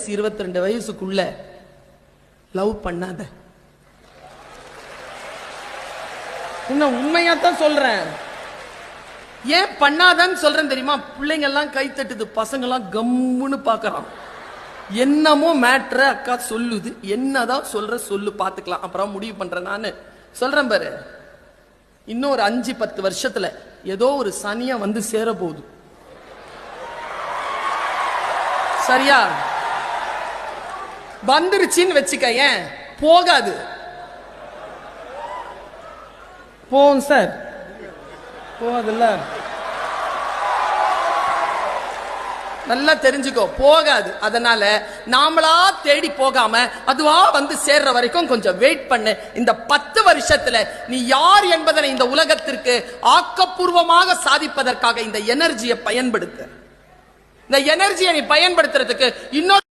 வயசு 22 வயசுக்குள்ள லவ் பண்ணாத. இன்னும் உண்மையாத்தான் சொல்றேன். ஏன் பண்ணாதன்னு சொல்றேன் தெரியுமா? பிள்ளைங்க எல்லாம் கை தட்டுது, பசங்க எல்லாம் கம்முன்னு பாக்குறான். என்னமோ மேட்ர அக்கா சொல்லுது, என்னதான் சொல்ற சொல்லு, பாத்துக்கலாம், அப்புறம் முடிவு பண்றேன். நானு சொல்றேன் பாரு, இன்னும் ஒரு 5-10 வருஷத்துல ஏதோ ஒரு சனியா வந்து சேர போகுது. சரியா? வந்துருச்சின்னு வச்சுக்க, ஏன் போகாது? போகும் சார், போகாதுல்ல. நல்லா தெரிஞ்சுக்கோ, போகாது. அதனால நாமளா தேடி போகாம அதுவா வந்து சேர்ற வரைக்கும் கொஞ்சம் வெயிட் பண்ணு. இந்த 10 வருஷத்துல நீ யார் என்பதனை இந்த உலகத்திற்கு ஆக்கப்பூர்வமாக சாதிப்பதற்காக இந்த எனர்ஜியை பயன்படுத்த. இந்த எனர்ஜியை நீ பயன்படுத்துறதுக்கு இன்னொரு